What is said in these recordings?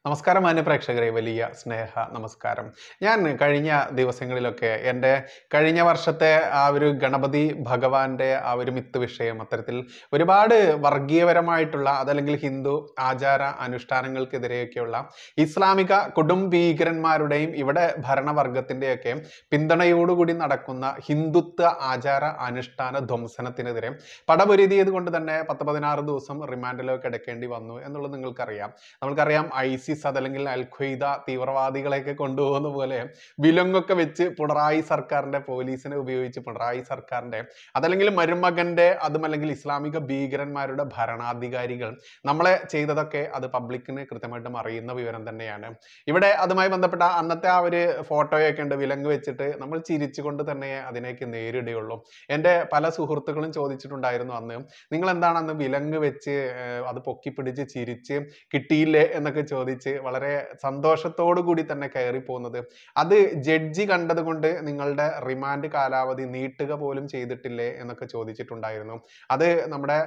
നമസ്കാരം മാന്യ പ്രേക്ഷകരെ, വലിയ സ്നേഹ നമസ്കാരം. ഞാൻ കഴിഞ്ഞ ദിവസങ്ങളിലൊക്കെ എൻ്റെ കഴിഞ്ഞ വർഷത്തെ ആ ഒരു ഗണപതി ഭഗവാന്റെ ആ ഒരു മിത്ത് വിഷയം, അത്തരത്തിൽ ഒരുപാട് വർഗീയപരമായിട്ടുള്ള അതല്ലെങ്കിൽ ഹിന്ദു ആചാര അനുഷ്ഠാനങ്ങൾക്കെതിരെയൊക്കെയുള്ള ഇസ്ലാമിക കൊടും ഭീകരന്മാരുടെയും ഇവിടെ ഭരണവർഗത്തിൻ്റെയൊക്കെ പിന്തുണയോടുകൂടി നടക്കുന്ന ഹിന്ദുത്വ ആചാര അനുഷ്ഠാന ധ്വംസനത്തിനെതിരെ പടപൊരുതിയത് കൊണ്ട് തന്നെ 10-16 ദിവസം റിമാൻഡിലൊക്കെ കിടക്കേണ്ടി വന്നു എന്നുള്ളത് നിങ്ങൾക്കറിയാം. നമ്മൾക്കറിയാം ഐസിസ് അതല്ലെങ്കിൽ അൽ ഖ്വയ്ദ തീവ്രവാദികളെയൊക്കെ കൊണ്ടുപോകുന്ന പോലെ വിലങ്ങൊക്കെ വെച്ച് പിണറായി സർക്കാരിന്റെ പോലീസിനെ ഉപയോഗിച്ച് പിണറായി സർക്കാരിന്റെ അതല്ലെങ്കിൽ മരുമകന്റെ അതുമല്ലെങ്കിൽ ഇസ്ലാമിക ഭീകരന്മാരുടെ ഭരണാധികാരികൾ നമ്മളെ ചെയ്തതൊക്കെ അത് പബ്ലിക്കിന് കൃത്യമായിട്ടും അറിയുന്ന വിവരം തന്നെയാണ്. ഇവിടെ അതുമായി ബന്ധപ്പെട്ട അന്നത്തെ ആ ഒരു ഫോട്ടോയൊക്കെ ഉണ്ട്, വിലങ്ങ് വെച്ചിട്ട് നമ്മൾ ചിരിച്ചുകൊണ്ട് തന്നെ അതിനേക്ക് നേരിടുകയുള്ളൂ. എൻ്റെ പല സുഹൃത്തുക്കളും ചോദിച്ചിട്ടുണ്ടായിരുന്നു അന്ന്, നിങ്ങൾ എന്താണ് അന്ന് വിലങ്ങ് വെച്ച് അത് പൊക്കി പിടിച്ച് ചിരിച്ച് കിട്ടിയില്ലേ എന്നൊക്കെ ചോദിച്ച് വളരെ സന്തോഷത്തോടു കൂടി തന്നെ കയറി പോകുന്നത്. അത് ജഡ്ജി കണ്ടത് കൊണ്ട് നിങ്ങളുടെ റിമാൻഡ് കാലാവധി നീട്ടുക പോലും ചെയ്തിട്ടില്ലേ എന്നൊക്കെ ചോദിച്ചിട്ടുണ്ടായിരുന്നു. അത് നമ്മുടെ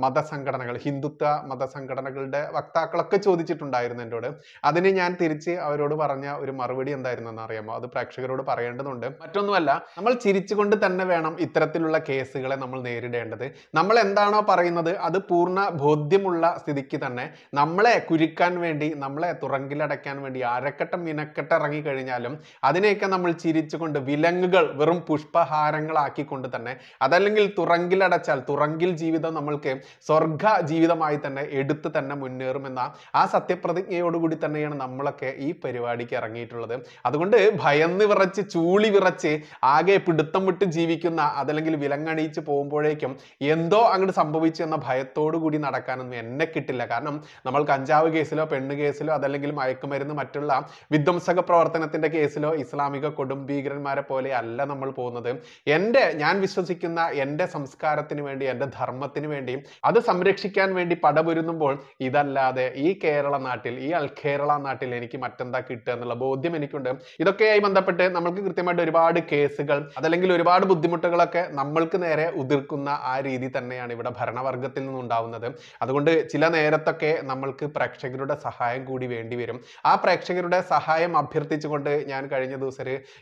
മതസംഘടനകൾ, ഹിന്ദുത്വ മതസംഘടനകളുടെ വക്താക്കളൊക്കെ ചോദിച്ചിട്ടുണ്ടായിരുന്നു എന്നോട്. അതിന് ഞാൻ തിരിച്ച് അവരോട് പറഞ്ഞ ഒരു മറുപടി എന്തായിരുന്നു എന്ന് അറിയാമോ? അത് പ്രേക്ഷകരോട് പറയേണ്ടതുണ്ട്. മറ്റൊന്നുമല്ല, നമ്മൾ ചിരിച്ചുകൊണ്ട് തന്നെ വേണം ഇത്തരത്തിലുള്ള കേസുകളെ നമ്മൾ നേരിടേണ്ടത്. നമ്മൾ എന്താണോ പറയുന്നത് അത് പൂർണ്ണ ബോധ്യമുള്ള സ്ഥിതിക്ക് തന്നെ നമ്മളെ കുരുക്കാൻ വേണ്ടി, നമ്മളെ തുറങ്കിലടയ്ക്കാൻ വേണ്ടി അരക്കെട്ടം മിനക്കെട്ട് ഇറങ്ങിക്കഴിഞ്ഞാലും അതിനെയൊക്കെ നമ്മൾ ചിരിച്ചുകൊണ്ട് വിലങ്ങുകൾ വെറും പുഷ്പഹാരങ്ങളാക്കിക്കൊണ്ട് തന്നെ, അതല്ലെങ്കിൽ തുറങ്കിലടച്ചാൽ തുറങ്കിൽ ജീവിതം നമ്മൾക്ക് സ്വർഗ ജീവിതമായി തന്നെ എടുത്തു തന്നെ മുന്നേറുമെന്ന ആ സത്യപ്രതിജ്ഞയോടുകൂടി തന്നെയാണ് നമ്മളൊക്കെ ഈ പരിപാടിക്ക് ഇറങ്ങിയിട്ടുള്ളത്. അതുകൊണ്ട് ഭയന്ന് വിറച്ച് ചൂളി വിറച്ച് ആകെ പിടുത്തം വിട്ട് ജീവിക്കുന്ന അതല്ലെങ്കിൽ വിലങ്ങണിയിച്ച് പോകുമ്പോഴേക്കും എന്തോ അങ്ങോട്ട് സംഭവിച്ചു എന്ന ഭയത്തോടു കൂടി നടക്കാനൊന്നും എന്നെ കിട്ടില്ല. കാരണം നമ്മൾ കഞ്ചാവ് കേസിലോ പെണ്ണ് കേസിലോ അതല്ലെങ്കിൽ മയക്കുമരുന്ന് മറ്റുള്ള വിധ്വംസക പ്രവർത്തനത്തിന്റെ കേസിലോ ഇസ്ലാമിക കൊടും ഭീകരന്മാരെ പോലെ അല്ല നമ്മൾ പോകുന്നത്. ഞാൻ വിശ്വസിക്കുന്ന എൻ്റെ സംസ്കാരത്തിന് വേണ്ടി, എൻ്റെ ധർമ്മത്തിന് വേണ്ടി അത് സംരക്ഷിക്കാൻ വേണ്ടി പടപൊരുന്നുമ്പോൾ ഇതല്ലാതെ ഈ കേരള നാട്ടിൽ, ഈ കേരള നാട്ടിൽ എനിക്ക് മറ്റെന്താ കിട്ടുക എന്നുള്ള ബോധ്യം എനിക്കുണ്ട്. ഇതൊക്കെയായി ബന്ധപ്പെട്ട് നമ്മൾക്ക് കൃത്യമായിട്ട് ഒരുപാട് കേസുകൾ അതല്ലെങ്കിൽ ഒരുപാട് ബുദ്ധിമുട്ടുകളൊക്കെ നമ്മൾക്ക് നേരെ ഉതിർക്കുന്ന ആ രീതി തന്നെയാണ് ഇവിടെ ഭരണവർഗത്തിൽ നിന്നുണ്ടാവുന്നത്. അതുകൊണ്ട് ചില നേരത്തൊക്കെ നമ്മൾക്ക് പ്രേക്ഷകരുടെ സഹായം കൂടി വേണ്ടി വരും. ആ പ്രേക്ഷകരുടെ സഹായം അഭ്യർത്ഥിച്ചുകൊണ്ട് ഞാൻ കഴിഞ്ഞ ദിവസം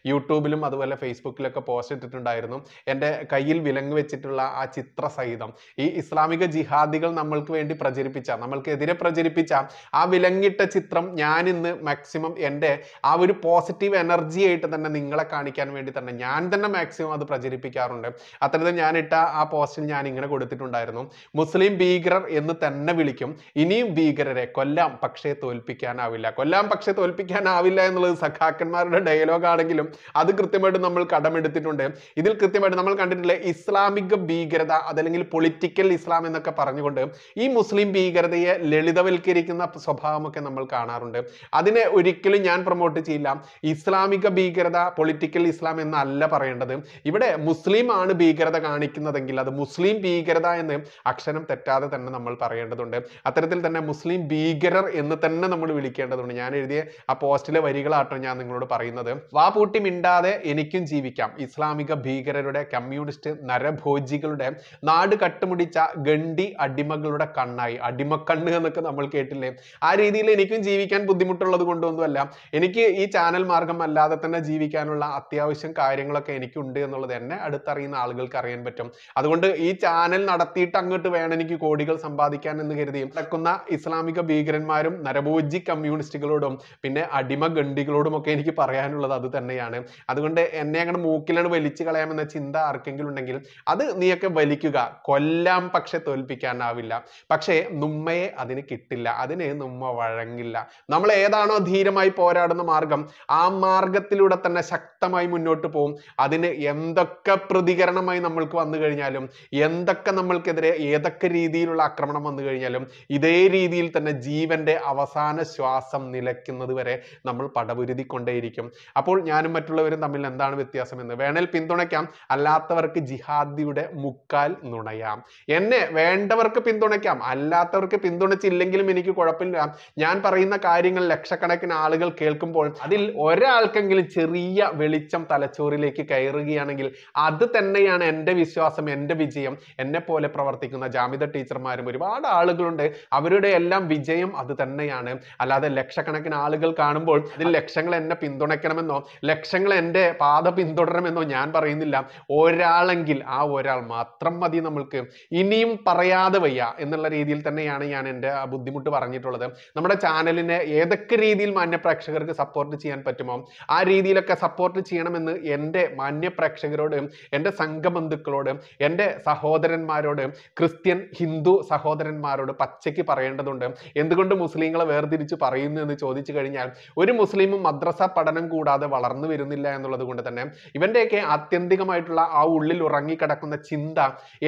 യൂട്യൂബിലും അതുപോലെ ഫേസ്ബുക്കിലൊക്കെ പോസ്റ്റ് ഇട്ടിട്ടുണ്ടായിരുന്നു. എൻ്റെ കയ്യിൽ വിലങ്ങ് വെച്ചിട്ടുള്ള ആ ചിത്ര സഹിതം ഈ ഇസ്ലാമിക ജിഹാദികൾ നമ്മൾക്ക് വേണ്ടി പ്രചരിപ്പിച്ച, നമ്മൾക്കെതിരെ പ്രചരിപ്പിച്ച ആ വിലങ്ങിട്ട ചിത്രം ഞാൻ ഇന്ന് മാക്സിമം എൻ്റെ ആ ഒരു പോസിറ്റീവ് എനർജി ആയിട്ട് തന്നെ നിങ്ങളെ കാണിക്കാൻ വേണ്ടി തന്നെ ഞാൻ തന്നെ മാക്സിമം അത് പ്രചരിപ്പിക്കാറുണ്ട്. അത്തരത്തിൽ ഞാനിട്ട ആ പോസ്റ്റിൽ ഞാൻ ഇങ്ങനെ കൊടുത്തിട്ടുണ്ടായിരുന്നു: മുസ്ലിം ഭീകരർ എന്ന് തന്നെ വിളിക്കും, ഇനിയും ഭീകരരെ കൊല്ലാം പക്ഷേ തോൽപ്പിക്കാനാവില്ല. കൊല്ലാം പക്ഷേ തോൽപ്പിക്കാനാവില്ല എന്നുള്ളത് സഖാക്കന്മാരുടെ ഡയലോഗ് ആണെങ്കിലും അത് കൃത്യമായിട്ട് നമ്മൾ കടമെടുത്തിട്ടുണ്ട്. ഇതിൽ കൃത്യമായിട്ട് നമ്മൾ കണ്ടിട്ടില്ലേ, ഇസ്ലാമിക ഭീകരത അതല്ലെങ്കിൽ പൊളിറ്റിക്കൽ ഇസ്ലാം എന്നൊക്കെ പറഞ്ഞുകൊണ്ട് ഈ മുസ്ലിം ഭീകരതയെ ലളിതവൽക്കരിക്കുന്ന സ്വഭാവമൊക്കെ നമ്മൾ കാണാറുണ്ട്. അതിനെ ഒരിക്കലും ഞാൻ പ്രൊമോട്ട് ചെയ്യില്ല. ഇസ്ലാമിക ഭീകരത, പൊളിറ്റിക്കൽ ഇസ്ലാം എന്നല്ല പറയേണ്ടത്. ഇവിടെ മുസ്ലിം ആണ് ഭീകരത കാണിക്കുന്നതെങ്കിൽ അത് മുസ്ലിം ഭീകരത എന്ന് അക്ഷരം തെറ്റാതെ തന്നെ നമ്മൾ പറയേണ്ടതുണ്ട്. അത്തരത്തിൽ തന്നെ മുസ്ലിം ഭീകരർ എന്ന് തന്നെ നമ്മൾ വിളിക്കേണ്ടതുണ്ട്. ഞാൻ എഴുതിയ ആ പോസ്റ്റിലെ വരികളാട്ടോ ഞാൻ നിങ്ങളോട് പറയുന്നത്. വാ പൂട്ടി മിണ്ടാതെ എനിക്കും ജീവിക്കാം, ഇസ്ലാമിക ഭീകരരുടെ, കമ്മ്യൂണിസ്റ്റ് നരഭോജികളുടെ, നാട് കട്ടുമുടിച്ച ഗണ്ടി അടിമകളുടെ കണ്ണായി, അടിമക്കണ്ണ് എന്നൊക്കെ നമ്മൾ കേട്ടില്ലേ? ആ രീതിയിൽ എനിക്കും ജീവിക്കാൻ ബുദ്ധിമുട്ടുള്ളത് കൊണ്ടൊന്നുമല്ല, എനിക്ക് ഈ ചാനൽ മാർഗം അല്ലാതെ തന്നെ ജീവിക്കാനുള്ള അത്യാവശ്യം കാര്യങ്ങളൊക്കെ എനിക്കുണ്ട് എന്നുള്ളത് എന്നെ അടുത്തറിയുന്ന ആളുകൾക്ക് അറിയാൻ പറ്റും. അതുകൊണ്ട് ഈ ചാനൽ നടത്തിയിട്ട് അങ്ങോട്ട് വേണം എനിക്ക് കോടികൾ സമ്പാദിക്കാൻ എന്ന് കരുതി നടക്കുന്ന ഇസ്ലാമിക ഭീകരന്മാരും നരഭോജി കമ്മ്യൂണിസ്റ്റുകളോടും പിന്നെ അടിമ ഗണ്ടികളോടും ഒക്കെ എനിക്ക് പറയാനുള്ളത് അത് തന്നെയാണ്. അതുകൊണ്ട് എന്നെ അങ്ങനെ മൂക്കിലാണ് വലിച്ചു കളയാമെന്ന ചിന്ത ആർക്കെങ്കിലും ഉണ്ടെങ്കിൽ അത് നീയൊക്കെ വലിക്കുക. കൊല്ലാം പക്ഷെ തോൽപ്പിക്കാനാവില്ല, പക്ഷേ നുമ്മയെ അതിന് കിട്ടില്ല, അതിന് നുമ്മ വഴങ്ങില്ല. നമ്മൾ ഏതാണോ ധീരമായി പോരാടുന്ന മാർഗം, ആ മാർഗത്തിലൂടെ തന്നെ ശക്തമായി മുന്നോട്ട് പോകും. അതിന് എന്തൊക്കെ പ്രതികരണമായി നമ്മൾക്ക് വന്നു കഴിഞ്ഞാലും, എന്തൊക്കെ നമ്മൾക്കെതിരെ ഏതൊക്കെ രീതിയിലുള്ള ആക്രമണം വന്നു കഴിഞ്ഞാലും ഇതേ രീതിയിൽ തന്നെ ജീവന്റെ അവസാന ശ്വാസം നിലയ്ക്കുന്നത് വരെ നമ്മൾ പടപൊരുതിക്കൊണ്ടേയിരിക്കും. അപ്പോൾ ഞാനും മറ്റുള്ളവരും തമ്മിൽ എന്താണ് വ്യത്യാസം എന്ന് വേണേൽ പിന്തുണയ്ക്കാം, അല്ലാത്തവർക്ക് ജിഹാദിയുടെ മുക്കാൽ നുണയാം. എന്നെ വേണ്ടവർക്ക് പിന്തുണയ്ക്കാം, അല്ലാത്തവർക്ക് പിന്തുണച്ചില്ലെങ്കിലും എനിക്ക് കുഴപ്പമില്ല. ഞാൻ പറയുന്ന കാര്യങ്ങൾ ലക്ഷക്കണക്കിന് ആളുകൾ കേൾക്കുമ്പോൾ അതിൽ ഒരാൾക്കെങ്കിലും ചെറിയ വെളിച്ചം തലച്ചോറിലേക്ക് കയറുകയാണെങ്കിൽ അത് തന്നെയാണ് എൻ്റെ വിശ്വാസം, എൻ്റെ വിജയം. എന്നെ പോലെ പ്രവർത്തിക്കുന്ന ജാമിദ ടീച്ചർമാരും ഒരുപാട് ആളുകളുണ്ട്, അവരുടെ എല്ലാം വിജയം അത് തന്നെയാണ്. അല്ലാതെ ലക്ഷക്കണക്കിന് ആളുകൾ കാണുമ്പോൾ അതിൽ ലക്ഷങ്ങൾ എന്നെ പിന്തുണയ്ക്കണമെന്നോ ലക്ഷങ്ങൾ എൻ്റെ പാത പിന്തുടരണമെന്നോ ഞാൻ പറയുന്നില്ല. ഒരാളെങ്കിൽ ആ ഒരാൾ മാത്രം മതി നമ്മൾക്ക്. ഇനിയും പറയാതെ വയ്യ എന്നുള്ള രീതിയിൽ തന്നെയാണ് ഞാൻ എൻ്റെ ബുദ്ധിമുട്ട് പറഞ്ഞിട്ടുള്ളത്. നമ്മുടെ ചാനലിനെ ഏതൊക്കെ രീതിയിൽ മാന്യപ്രേക്ഷകർക്ക് സപ്പോർട്ട് ചെയ്യാൻ പറ്റുമോ ആ രീതിയിലൊക്കെ സപ്പോർട്ട് ചെയ്യണമെന്ന് എൻ്റെ മാന്യപ്രേക്ഷകരോട്, എൻ്റെ സംഘബന്ധുക്കളോട്, എൻ്റെ സഹോദരന്മാരോട്, ക്രിസ്ത്യൻ ഹിന്ദു സഹോദരന്മാരോട് പച്ചയ്ക്ക് പറയേണ്ടതുണ്ട്. എന്തുകൊണ്ട് മുസ്ലിങ്ങളെ വേർതിരിച്ച് പറയുന്നു എന്ന് ചോദിച്ചു കഴിഞ്ഞാൽ ഒരു മുസ്ലിമും മദ്രസ പഠനം കൂടാതെ വളർന്നു വരുന്നില്ല എന്നുള്ളത് കൊണ്ട് തന്നെ ഇവന്റെയൊക്കെ ആത്യന്തികമായിട്ടുള്ള ആ ഉള്ളിൽ ഉറങ്ങിക്കിടക്കുന്ന ചിന്ത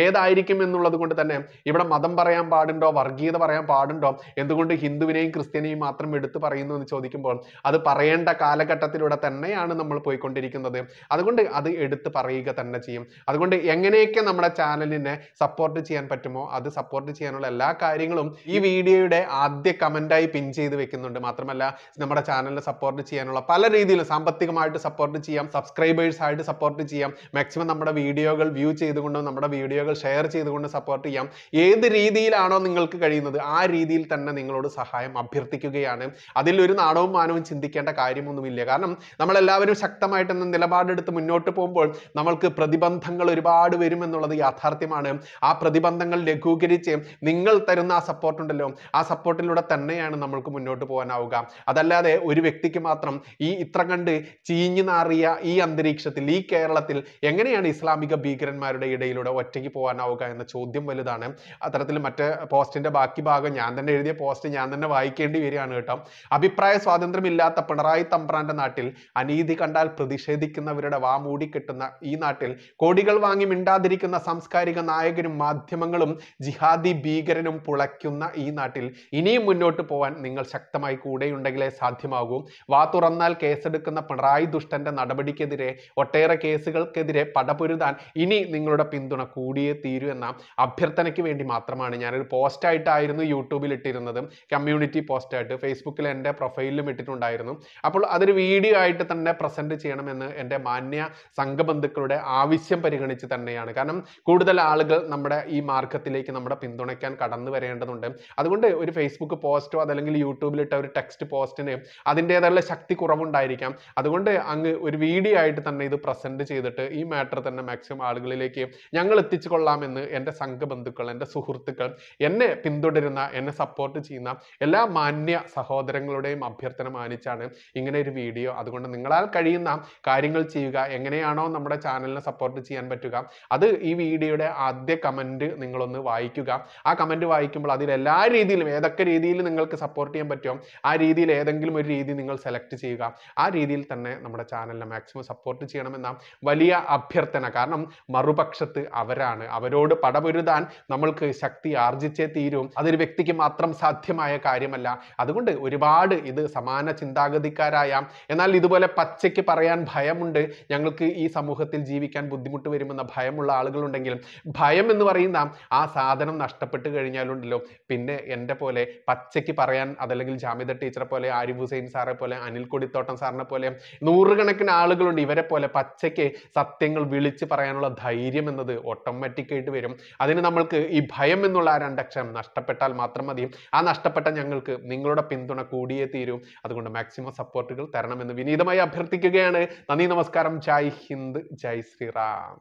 ഏതായിരിക്കും എന്നുള്ളത് കൊണ്ട് തന്നെ ഇവിടെ മതം പറയാൻ പാടുണ്ടോ, വർഗീയത പറയാൻ പാടുണ്ടോ, എന്തുകൊണ്ട് ഹിന്ദുവിനെയും ക്രിസ്ത്യനെയും മാത്രം എടുത്തു പറയുന്നു എന്ന് ചോദിക്കുമ്പോൾ അത് പറയേണ്ട കാലഘട്ടത്തിലൂടെ തന്നെയാണ് നമ്മൾ പോയിക്കൊണ്ടിരിക്കുന്നത്. അതുകൊണ്ട് അത് എടുത്ത് പറയുക തന്നെ ചെയ്യും. അതുകൊണ്ട് എങ്ങനെയൊക്കെ നമ്മുടെ ചാനലിനെ സപ്പോർട്ട് ചെയ്യാൻ പറ്റുമോ അത് സപ്പോർട്ട് ചെയ്യാനുള്ള എല്ലാ കാര്യങ്ങളും ഈ വീഡിയോയുടെ ആദ്യ കമന്റായി പിൻ ചെയ്ത് വെക്കുന്നുണ്ട്. മാത്രമല്ല നമ്മുടെ ചാനലിനെ സപ്പോർട്ട് ചെയ്യാനുള്ള പല രീതിയിലും സാമ്പത്തികമായിട്ട് സപ്പോർട്ട് ചെയ്യാം, സബ്സ്ക്രൈബേഴ്സ് ആയിട്ട് സപ്പോർട്ട് ചെയ്യാം, മാക്സിമം നമ്മുടെ വീഡിയോകൾ വ്യൂ ചെയ്തുകൊണ്ടും നമ്മുടെ വീഡിയോകൾ ഷെയർ ചെയ്തുകൊണ്ട് സപ്പോർട്ട് ചെയ്യാം. ഏത് രീതിയിലാണോ നിങ്ങൾക്ക് കഴിയുന്നത് ആ രീതിയിൽ തന്നെ നിങ്ങളോട് സഹായം അഭ്യർത്ഥിക്കുകയാണ്. അതിലൊരു നാണവും മാനവും ചിന്തിക്കേണ്ട കാര്യമൊന്നുമില്ല. കാരണം നമ്മളെല്ലാവരും ശക്തമായിട്ട് നിലപാടെടുത്ത് മുന്നോട്ട് പോകുമ്പോൾ നമ്മൾക്ക് പ്രതിബന്ധങ്ങൾ ഒരുപാട് വരുമെന്നുള്ളത് യാഥാർത്ഥ്യമാണ്. ആ പ്രതിബന്ധങ്ങൾ ലഘൂകരിച്ച് നിങ്ങൾ തരുന്ന ആ സപ്പോർട്ട് ഉണ്ടല്ലോ, ആ സപ്പോർട്ടിലൂടെ തന്നെയാണ് നമ്മൾക്ക് മുന്നോട്ട് പോകാനാവുക. അതല്ലാതെ ഒരു വ്യക്തിക്ക് മാത്രം ഈ ഇത്ര കണ്ട് ചീഞ്ഞു നാറിയ ഈ അന്തരീക്ഷത്തിൽ, ഈ കേരളത്തിൽ എങ്ങനെയാണ് ഇസ്ലാമിക ഭീകരന്മാരുടെ ഇടയിലൂടെ ഒറ്റയ്ക്ക് പോകാനാവുക എന്ന ചോദ്യം വലുതാണ്. അത്തരത്തിൽ മറ്റേ പോസ്റ്റിന്റെ ബാക്കി ഭാഗം ഞാൻ തന്നെ എഴുതിയ പോസ്റ്റ് ഞാൻ തന്നെ വായിക്കേണ്ടി വരികയാണ് കേട്ടോ. അഭിപ്രായ സ്വാതന്ത്ര്യമില്ലാത്ത പിണറായി തമ്പ്രാന്റെ നാട്ടിൽ അനീതി കണ്ടാൽ പ്രതിഷേധിക്കുന്നവരുടെ വാ മൂടിക്കെട്ടുന്ന ഈ നാട്ടിൽ കോടികൾ വാങ്ങി മിണ്ടാതിരിക്കുന്ന സാംസ്കാരിക നായകരും മാധ്യമങ്ങളും ജിഹാദി ഭീകരനും പുളയ്ക്കുന്ന ഈ നാട്ടിൽ ഇനിയും മുന്നോട്ട് പോകാൻ നിങ്ങൾ ശക്തമായി കൂടെയുണ്ടെങ്കിലേ സാധ്യമാകൂ. വാ തുറന്നാൽ കേസെടുക്കുന്ന പിണറായി ദുഷ്ടന്റെ നടപടിക്കെതിരെ, ഒട്ടേറെ കേസുകൾക്കെതിരെ പടപൊരുതാൻ ഇനി നിങ്ങളുടെ പിന്തുണ കൂടിയേ തീരൂ എന്ന അഭ്യർത്ഥനയ്ക്ക് വേണ്ടി മാത്രമാണ് ഞാനൊരു പോസ്റ്റായിട്ടായിരുന്നു യൂട്യൂബിൽ ഇട്ടിരുന്നത്, കമ്മ്യൂണിറ്റി പോസ്റ്റായിട്ട്. ഫേസ്ബുക്കിൽ എൻ്റെ പ്രൊഫൈലിലും ഇട്ടിട്ടുണ്ടായിരുന്നു. അപ്പോൾ അതൊരു വീഡിയോ ആയിട്ട് തന്നെ പ്രസന്റ് ചെയ്യണമെന്ന് എൻ്റെ മാന്യ സംഘബന്ധുക്കളുടെ ആവശ്യം പരിഗണിച്ച് തന്നെയാണ്. കാരണം കൂടുതൽ ആളുകൾ നമ്മുടെ ഈ മാർഗത്തിലേക്ക് നമ്മുടെ പിന്തുണയ്ക്കാൻ കടന്നു വരേണ്ടതുണ്ട്. അതുകൊണ്ട് ഒരു ഫേസ്ബുക്ക് പോസ്റ്റോ അതല്ലെങ്കിൽ യൂട്യൂബിലിട്ട ഒരു ടെക്സ്റ്റ് പോസ്റ്റിന് അതിൻ്റെതായുള്ള ശക്തി കുറവുണ്ടായിരിക്കാം. അതുകൊണ്ട് അങ്ങ് ഒരു വീഡിയോ ആയിട്ട് തന്നെ ഇത് പ്രസന്റ് ചെയ്തിട്ട് ഈ മാറ്റർ തന്നെ മാക്സിമം ആളുകളിലേക്ക് ഞങ്ങൾ എത്തിച്ചു കൊള്ളാമെന്ന് എൻ്റെ സംഘബന്ധുക്കൾ, എൻ്റെ സുഹൃത്തുക്കൾ, എന്നെ പിന്തുടരുന്ന, എന്നെ സപ്പോർട്ട് ചെയ്യുന്ന എല്ലാ മാന്യ സഹോദരങ്ങളുടെയും അഭ്യർത്ഥന മാനിച്ചാണ് ഇങ്ങനെ ഒരു വീഡിയോ. അതുകൊണ്ട് നിങ്ങളാൽ കഴിയുന്ന കാര്യങ്ങൾ ചെയ്യുക. എങ്ങനെയാണോ നമ്മുടെ ചാനലിനെ സപ്പോർട്ട് ചെയ്യാൻ പറ്റുക അത് ഈ വീഡിയോയുടെ ആദ്യ കമന്റ് നിങ്ങളൊന്ന് വായിക്കുക. ആ കമന്റ് വായിക്കുമ്പോൾ അതിൽ എല്ലാ രീതിയിലും ഏതൊക്കെ രീതിയിൽ നിങ്ങൾക്ക് സപ്പോർട്ട് ചെയ്യാൻ പറ്റുമോ ആ രീതിയിൽ ഏതെങ്കിലും ഒരു രീതി നിങ്ങൾ സെലക്ട് ചെയ്യുക. ആ രീതിയിൽ തന്നെ നമ്മുടെ ചാനലിനെ മാക്സിമം സപ്പോർട്ട് ചെയ്യണമെന്ന വലിയ അഭ്യർത്ഥന. കാരണം മറുപക്ഷത്ത് അവരാണ്. അവരോട് പടപൊരുതാൻ നമ്മൾക്ക് ശക്തി ആർജിച്ചേ തീരും. അതൊരു വ്യക്തിക്ക് മാത്രം സാധ്യമായ കാര്യമല്ല. അതുകൊണ്ട് ഒരുപാട് ഇത് സമാന ചിന്താഗതിക്കാരായ എന്നാൽ ഇതുപോലെ പച്ചയ്ക്ക് പറയാൻ ഭയമുണ്ട്, ഞങ്ങൾക്ക് ഈ സമൂഹത്തിൽ ജീവിക്കാൻ ബുദ്ധിമുട്ട് വരുമെന്ന ഭയമുള്ള ആളുകളുണ്ടെങ്കിൽ ഭയം എന്ന് പറയുന്ന ആ സാധനം നഷ്ടപ്പെട്ട് കഴിഞ്ഞാലുണ്ടല്ലോ പിന്നെ എൻ്റെ പോലെ പച്ചയ്ക്ക് പറയാൻ, അതല്ലെങ്കിൽ ജാമിദ ടീച്ചറെ പോലെ, ആരിഫ് ഹുസൈൻ സാറെ പോലെ, അനിൽ കൊടിത്തോട്ടം സാറിനെ പോലെ നൂറുകണക്കിന് ആളുകളുണ്ട്. ഇവരെ പോലെ പച്ചയ്ക്ക് സത്യങ്ങൾ വിളിച്ച് പറയാനുള്ള ധൈര്യം എന്നത് ഓട്ടോമാറ്റിക്കായിട്ട് വരും. അതിന് നമ്മൾക്ക് ഈ ഭയം എന്നുള്ള ആ രണ്ടക്ഷരം നഷ്ടപ്പെട്ടാൽ മാത്രം മതി. ആ നഷ്ടപ്പെട്ട ഞങ്ങൾക്ക് നിങ്ങളുടെ പിന്തുണ കൂടിയേ തീരും. അതുകൊണ്ട് മാക്സിമം സപ്പോർട്ടുകൾ തരണമെന്ന് വിനീതമായി അഭ്യർത്ഥിക്കുകയാണ്. നന്ദി, നമസ്കാരം, ജയ് ഹിന്ദ്, ജയ് ശ്രീറാം.